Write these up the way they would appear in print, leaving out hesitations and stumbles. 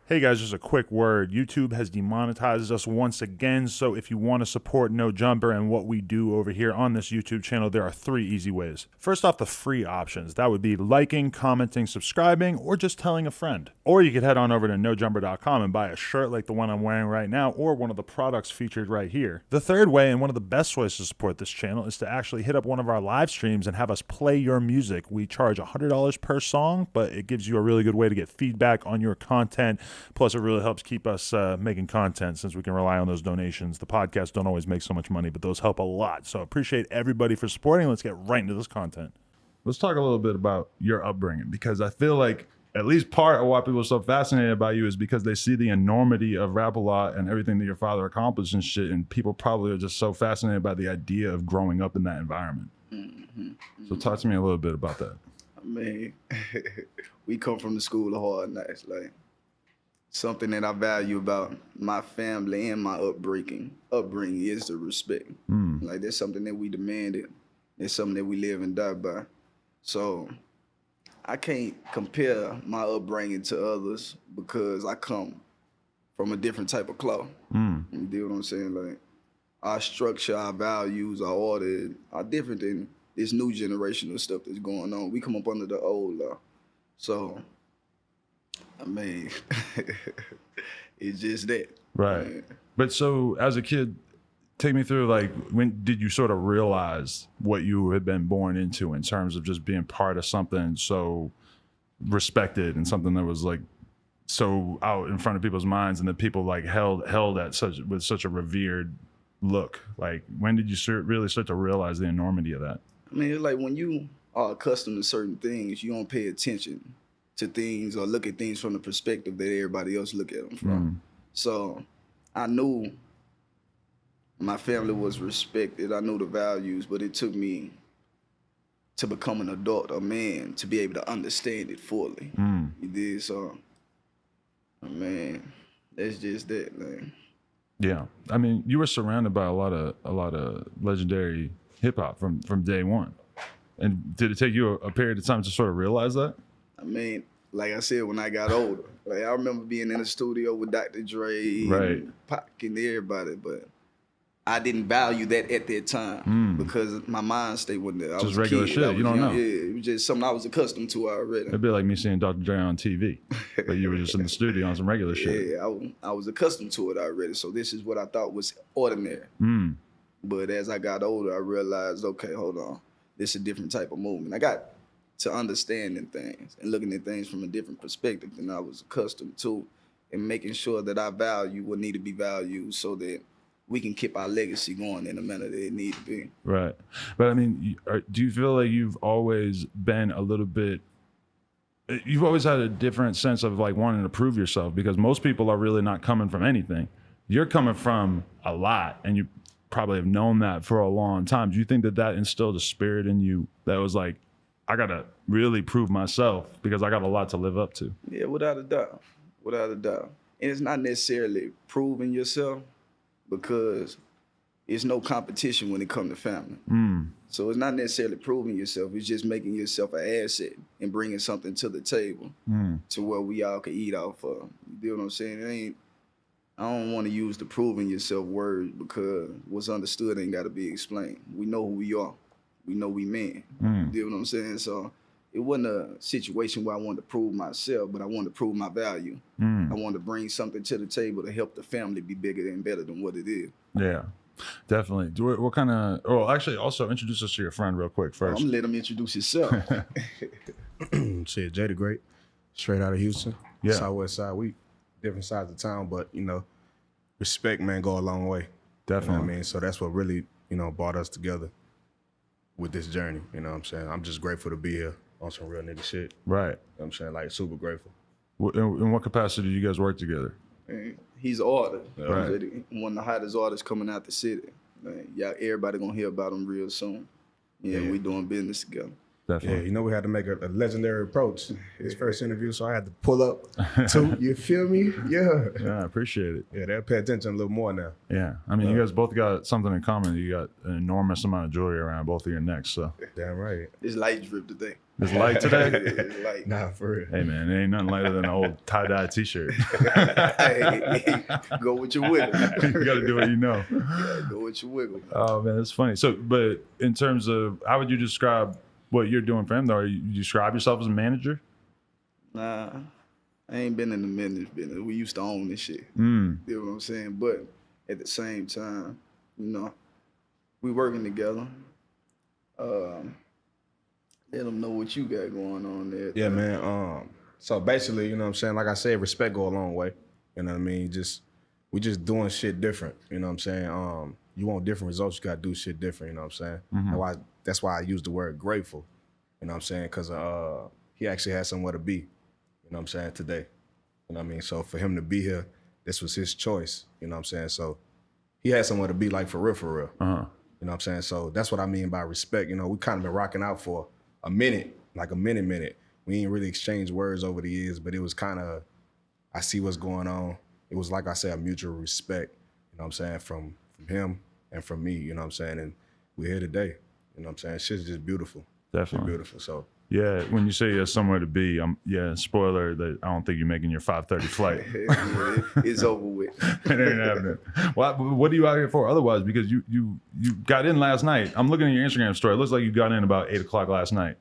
Hey guys, just a quick word. YouTube has demonetized us once again, so if you want to support No Jumper and what we do over here on this YouTube channel, there are 3 easy ways. First off, the free options. That would be liking, commenting, subscribing, or just telling a friend. Or you could head on over to nojumper.com and buy a shirt like the one I'm wearing right now, or one of the products featured right here. The third way, and one of the best ways to support this channel, is to actually hit up one of our live streams and have us play your music. We charge $100 per song, but it gives you a really good way to get feedback on your content. Plus, it really helps keep us making content since we can rely on those donations. The podcasts don't always make so much money, but those help a lot. So appreciate everybody for supporting. Let's get right into this content. Let's talk a little bit about your upbringing, because I feel like at least part of why people are so fascinated by you is because they see the enormity of Rap-A-Lot and everything that your father accomplished and shit, and people probably are just so fascinated by the idea of growing up in that environment. So talk to me a little bit about that. I mean, we come from the school of hard knocks. Like, something that I value about my family and my upbringing is the respect. Like, that's something that we demanded. It's something that we live and die by. So I can't compare my upbringing to others because I come from a different type of cloth. You know what I'm saying? Like, our structure, our values, our order are different than this new generation of stuff that's going on. We come up under the old law. So, I mean, it's just that. Right. Man. But so as a kid, take me through, like, when did you sort of realize what you had been born into in terms of just being part of something so respected and something that was like so out in front of people's minds and that people like held at with such a revered look? Like, when did you really start to realize the enormity of that? I mean, it's like when you are accustomed to certain things, you don't pay attention to things or look at things from the perspective that everybody else look at them from. So I knew my family was respected. I knew the values, but it took me to become an adult, a man, to be able to understand it fully. You did. So, man, that's just that, man. Yeah, I mean, you were surrounded by a lot of legendary hip hop from day one. And did it take you a period of time to sort of realize that? I mean, like I said, when I got older, like I remember being in the studio with Dr. Dre, and Pac and everybody, but I didn't value that at that time because my mind state wasn't there. I just was regular a kid. shit. You don't know. Yeah, it was just something I was accustomed to already. It'd be like me seeing Dr. Dre on TV, but you were just in the studio on some regular shit. Yeah, I was accustomed to it already. So this is what I thought was ordinary. But as I got older, I realized, okay, hold on, this is a different type of movement. I got to understanding things and looking at things from a different perspective than I was accustomed to, and making sure that I value what need to be valued so that we can keep our legacy going in the manner that it needs to be. Right. But I mean, do you feel like you've always been you've always had a different sense of like wanting to prove yourself? Because most people are really not coming from anything. You're coming from a lot, and you probably have known that for a long time. Do you think that instilled a spirit in you that was like, I gotta really prove myself because I got a lot to live up to? Yeah, without a doubt. Without a doubt. And it's not necessarily proving yourself, because it's no competition when it comes to family. So it's not necessarily proving yourself. It's just making yourself an asset and bringing something to the table to where we all can eat off of. You know what I'm saying? I don't want to use the proving yourself word because what's understood ain't got to be explained. We know who we are. We know we men. You know what I'm saying? So it wasn't a situation where I wanted to prove myself, but I wanted to prove my value. I wanted to bring something to the table to help the family be bigger and better than what it is. Yeah, definitely. What kind of, actually also introduce us to your friend real quick first. I'm gonna let him introduce himself. Shit, Jay the Great, straight out of Houston, Yeah. Southwest side. We different sides of town, but respect, man, go a long way. Definitely. You know what I mean? So that's what really, brought us together with this journey. You know what I'm saying? I'm just grateful to be here on some real nigga shit. Right. You know what I'm saying? Like, super grateful. In what capacity do you guys work together? Man, he's an artist. Right. One of the hottest artists coming out the city. Man, everybody gonna hear about him real soon. Yeah, we doing business together. Definitely. Yeah, you know, we had to make a legendary approach. His first interview, so I had to pull up too. You feel me? Yeah. Yeah, I appreciate it. Yeah, they'll pay attention a little more now. Yeah, I mean, you guys both got something in common. You got an enormous amount of jewelry around both of your necks. So Damn right. It's light drip today. it's light today. It's light. Nah, for real. Hey man, it ain't nothing lighter than an old tie-dye t-shirt. Hey, go with your wiggle. You got to do what you know. Yeah, go with your wiggle. Oh man, that's funny. So, but in terms of how would you describe what you're doing for him, though? You describe yourself as a manager? Nah, I ain't been in the business. We used to own this shit. Mm. You know what I'm saying? But at the same time, you know, we working together. Let them know what you got going on there. Yeah, man. So basically, you know what I'm saying? Like I said, respect go a long way. You know what I mean? We just doing shit different. You know what I'm saying? You want different results, you gotta do shit different, you know what I'm saying? Mm-hmm. That's why I use the word grateful. You know what I'm saying? Because he actually had somewhere to be, you know what I'm saying, today. You know what I mean? So for him to be here, this was his choice, you know what I'm saying? So he had somewhere to be, like, for real, for real. Uh-huh. You know what I'm saying? So that's what I mean by respect. You know, we kind of been rocking out for a minute, like a minute. We ain't really exchanged words over the years, but it was kind of, I see what's going on. It was, like I said, a mutual respect, you know what I'm saying, from him and from me, you know what I'm saying? And we're here today, you know what I'm saying? Shit's just beautiful. Definitely. It's beautiful, so. Yeah, when you say there's somewhere to be, spoiler, that I don't think you're making your 5:30 flight. It's over with. It ain't happening. Well, what are you out here for otherwise? Because you got in last night. I'm looking at your Instagram story. It looks like you got in about 8 o'clock last night.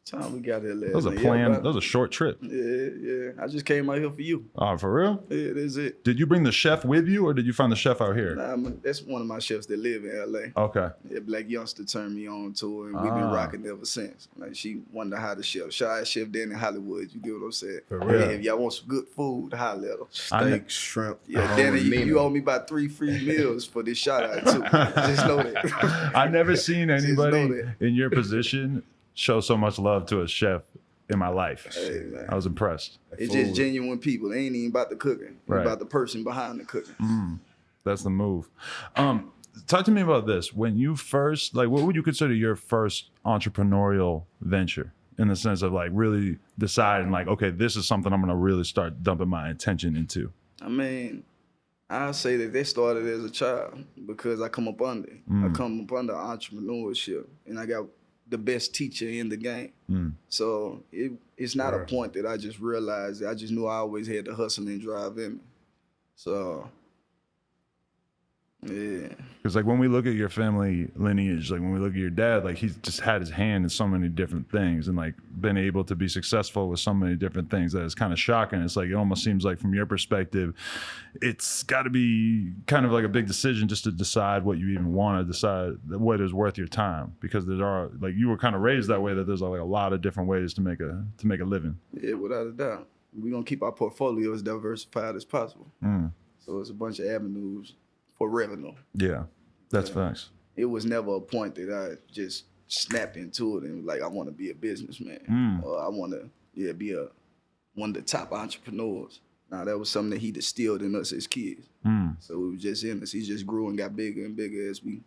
Time we got here last That was a night. plan. Yeah, That was a short trip. Yeah. I just came out here for you. Oh, for real? Yeah, that's it. Did you bring the chef with you, or did you find the chef out here? Nah, that's one of my chefs that live in LA. Okay. Yeah, Black Youngster turned me on to her, and we've been rocking ever since. Like, she one of the hottest chefs. Shy chef down in Hollywood. You get what I'm saying? For real. Yeah, if y'all want some good food, holler at her. Steak, shrimp. Yeah, Danny, you owe me about 3 free meals for this shout out too. Just know that. I've never seen know anybody that. in your position show so much love to a chef in my life. Hey, man. I was impressed. It's just genuine people. They ain't even about the cooking. It's Right. about the person behind the cooking. That's the move. Talk to me about this. When you first, like, what would you consider your first entrepreneurial venture? In the sense of, like, really deciding, like, okay, this is something I'm going to really start dumping my attention into. I mean, I say that they started as a child because I come up under it. I come up under entrepreneurship, and I got the best teacher in the game. So it's not a point that I just realized. I just knew I always had the hustle and drive in me. So, yeah. Because, like, when we look at your family lineage, like, when we look at your dad, like, he's just had his hand in so many different things and, like, been able to be successful with so many different things that is kind of shocking. It's like, it almost seems like, from your perspective, it's got to be kind of like a big decision just to decide what you even want to decide, what is worth your time. Because there are, like, you were kind of raised that way, that there's, like, a lot of different ways to make a living. Yeah, without a doubt. We're going to keep our portfolio as diversified as possible. So it's a bunch of avenues for revenue. Yeah, that's facts. It was never a point that I just snapped into it and was like, I want to be a businessman or I want to be one of the top entrepreneurs. Now, that was something that he distilled in us as kids. So it was just in us. He just grew and got bigger and bigger as we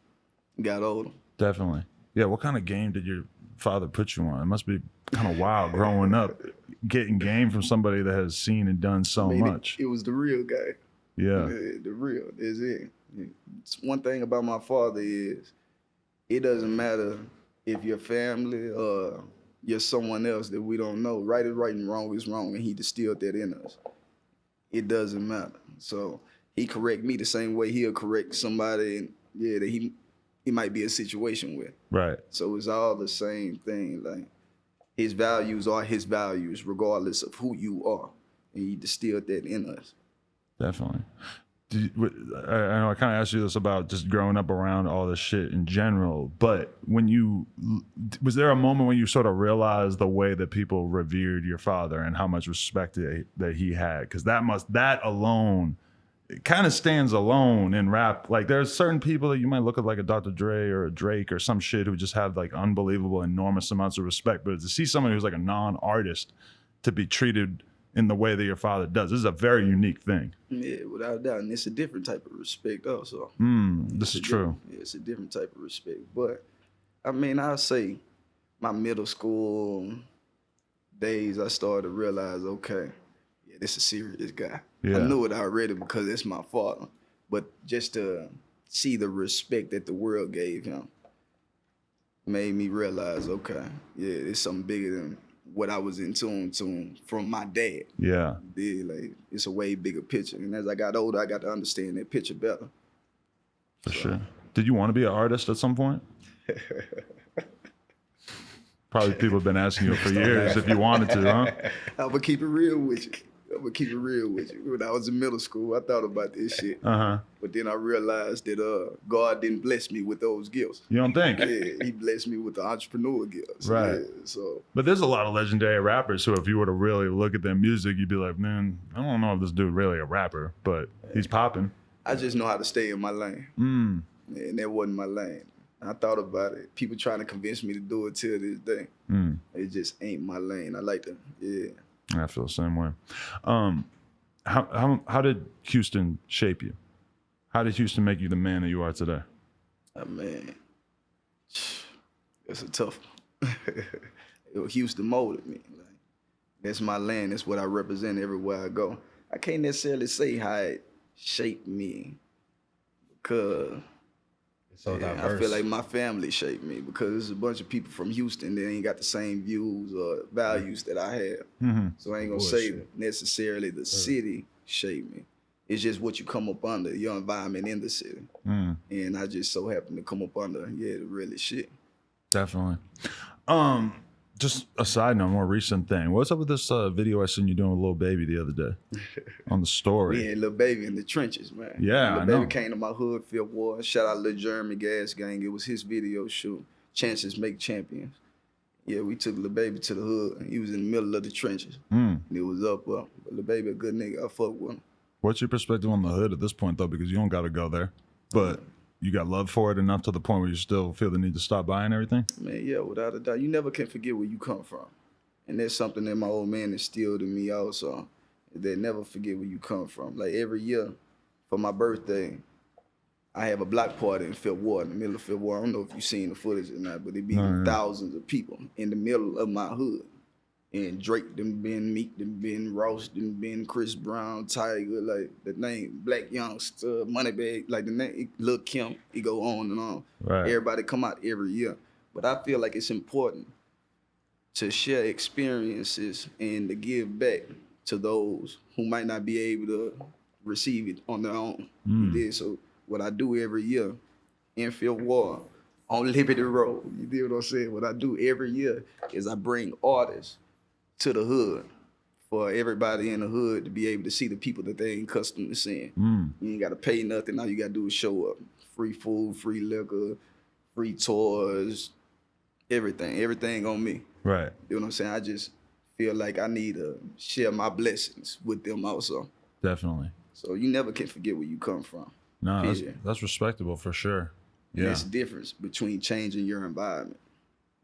got older. Definitely. Yeah, what kind of game did your father put you on? It must be kind of wild growing up, getting game from somebody that has seen and done so much. It was the real guy. Yeah. The real is it. It's one thing about my father is it doesn't matter if you're family or you're someone else that we don't know. Right is right and wrong is wrong, and he distilled that in us. It doesn't matter. So he correct me the same way he'll correct somebody that he might be a situation with. Right. So it's all the same thing. Like, his values are his values regardless of who you are. And he distilled that in us. Definitely. I know I kind of asked you this about just growing up around all this shit in general, but was there a moment when you sort of realized the way that people revered your father and how much respect that he had? Because that alone, it kind of stands alone in rap. Like, there's certain people that you might look at, like a Dr. Dre or a Drake or some shit, who just have, like, unbelievable, enormous amounts of respect. But to see someone who's, like, a non-artist to be treated in the way that your father does, this is a very unique thing. Yeah, without a doubt. And it's a different type of respect also. This is true. It's a different type of respect. But, I mean, I'll say my middle school days, I started to realize, okay, yeah, this is a serious guy. Yeah. I knew it already because it's my father, but just to see the respect that the world gave him made me realize, okay, yeah, it's something bigger than what I was in tune to from my dad. Yeah. Yeah, like it's a way bigger picture. And as I got older, I got to understand that picture better. For sure. Did you want to be an artist at some point? Probably people have been asking you for years if you wanted to, huh? I'm gonna keep it real with you. When I was in middle school, I thought about this shit. But then I realized that God didn't bless me with those gifts. You don't think? Yeah, he blessed me with the entrepreneurial gifts. Right. Yeah, so. But there's a lot of legendary rappers who, if you were to really look at their music, you'd be like, man, I don't know if this dude really a rapper, but he's popping. I just know how to stay in my lane. And that wasn't my lane. I thought about it. People trying to convince me to do it till this day. It just ain't my lane. I like to, yeah. I feel the same way. How did Houston shape you? How did Houston make you the man that you are today? Oh, man, it's a tough one. Houston molded me. Like, that's my land. That's what I represent everywhere I go. I can't necessarily say how it shaped me because So diverse. I feel like my family shaped me because there's a bunch of people from Houston that ain't got the same views or values that I have. So I ain't gonna say necessarily the city shaped me. It's just what you come up under, your environment in the city. And I just so happen to come up under, the really shit. Definitely. Just a side note, more recent thing. What's up with this video I seen you doing with Lil Baby the other day on the story? We had Lil Baby in the trenches, man. Yeah, Lil I know. Baby came to my hood, Fifth Ward. Shout out Lil Jeremy Gas Gang. It was his video shoot. Chances make champions. Yeah, we took Lil Baby to the hood. He was in the middle of the trenches. And it was up. But Lil Baby a good nigga. I fuck with him. What's your perspective on the hood at this point, though? Because you don't got to go there, but you got love for it enough to the point where you still feel the need to stop by and everything? Man, yeah, without a doubt. You never can forget where you come from. And that's something that my old man instilled in me also. That never forget where you come from. Like every year for my birthday, I have a block party in Fifth Ward, in the middle of Fifth Ward. I don't know if you've seen the footage or not, but it be thousands of people in the middle of my hood. And Drake, them been Meek, them been Ross, them been Chris Brown, Tiger, like the name, Black Youngster, Moneybag, like the name, Lil Kim, it go on and on. Right. Everybody come out every year. But I feel like it's important to share experiences and to give back to those who might not be able to receive it on their own. So what I do every year in Fifth Ward, on Liberty Road, you know what I'm saying? What I do every year is I bring artists to the hood for everybody in the hood to be able to see the people that they ain't accustomed to seeing. You ain't got to pay nothing. All you got to do is show up. Free food, free liquor, free toys, everything on me. Right. You know what I'm saying? I just feel like I need to share my blessings with them also. Definitely. So you never can forget where you come from. No, that's respectable for sure. And there's a difference between changing your environment.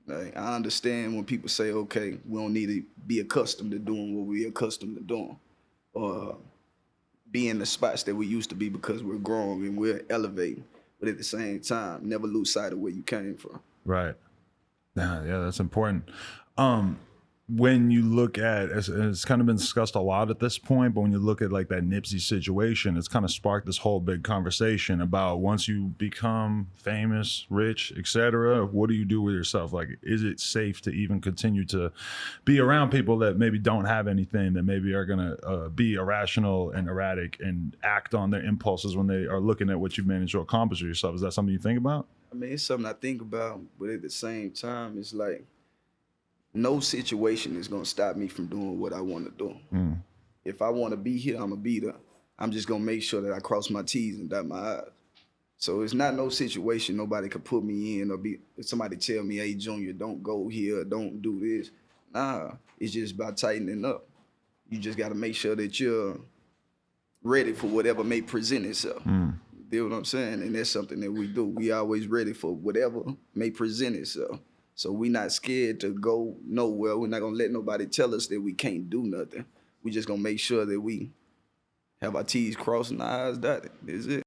Like, I understand when people say, okay, we don't need to be accustomed to doing what we're accustomed to doing, or be in the spots that we used to be because we're growing and we're elevating. But at the same time, never lose sight of where you came from. Right. Yeah, that's important. When you look at, it's kind of been discussed a lot at this point, but when you look at like that Nipsey situation, it's kind of sparked this whole big conversation about once you become famous, rich, etc., what do you do with yourself? Like, is it safe to even continue to be around people that maybe don't have anything, that maybe are going to be irrational and erratic and act on their impulses when they are looking at what you've managed to accomplish with yourself? Is that something you think about? I mean, it's something I think about, but at the same time, it's like, no situation is gonna stop me from doing what I want to do. If I want to be here, I'm gonna be there. I'm just gonna make sure that I cross my T's and dot my I's. So it's not no situation nobody could put me in or if somebody tell me, hey, Junior, don't go here, don't do this. Nah, it's just about tightening up. You just gotta make sure that you're ready for whatever may present itself. You know what I'm saying? And that's something that we do. We always ready for whatever may present itself. So we're not scared to go nowhere. We're not gonna let nobody tell us that we can't do nothing. We just gonna make sure that we have our T's crossed and our I's dotted. That's it.